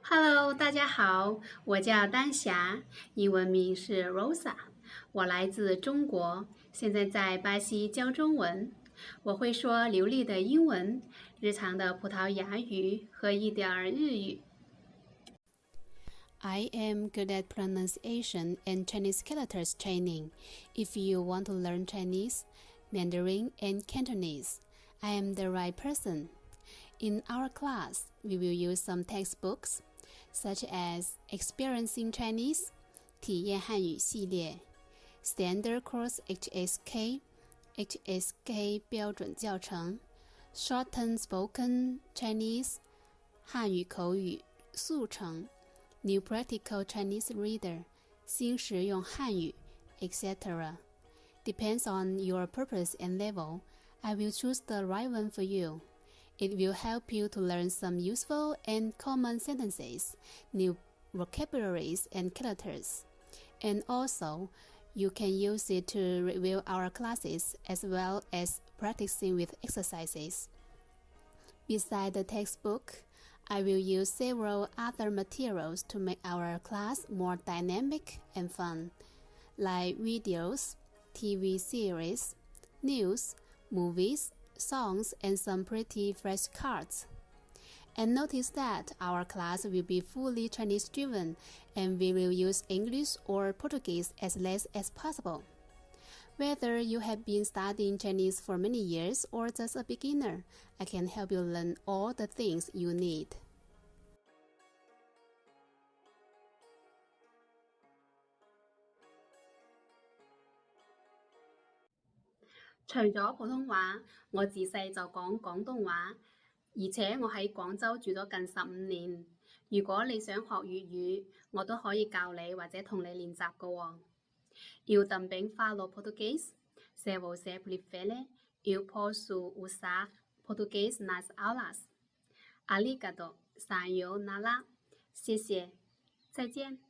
Hello，大家好，我叫丹霞，英文名是 Rosa，我来自中国，现在在巴西教中文。我会说流利的英文、日常的葡萄牙语和一点日语。I am good at pronunciation and Chinese characters training. If you want to learn Chinese, Mandarin and Cantonese, I am the right person. In our class, we will use some textbooks, such as Experiencing Chinese, 体验汉语系列 Standard Course HSK 标准教程 Shortened Spoken Chinese 汉语口语速成 New Practical Chinese Reader 新实用汉语 etc. Depends on your purpose and level. I will choose the right one for you. It will help you to learn some useful and common sentences, new vocabularies and characters. And also, you can use it to review our classes as well as practicing with exercises. Besides the textbook, I will use several other materials to make our class more dynamic and fun, like videos, TV series, news, movies, songs, and some pretty flashcards. And notice that our class will be fully Chinese driven and we will use English or Portuguese as less as possible. Whether you have been studying Chinese for many years or just a beginner, I can help you learn all the things you need. 除咗普通話，我自細就講廣東話，而且我喺廣州住咗近15年。如果你想學粵語，我都可以教你或者同你練習㗎喎。Eu também falo português. Se você preferir, eu posso usar português nas aulas. Obrigado, sayonara. 谢谢，再见。